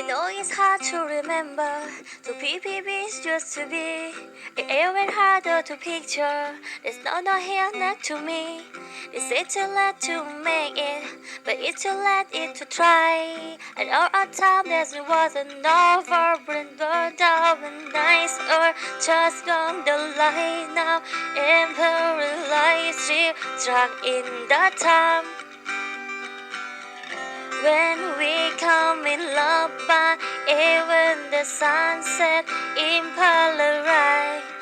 know it's hard to remember. So PPBs used to be even harder to picture. There's no here not to me. It's too late to make it, but it's too late it to try. And all our time there wasn't over, burned down and nice, or just gone the light now. And paralyzed, still struck in the time. When we come in love, but even the sunset in Polaroid.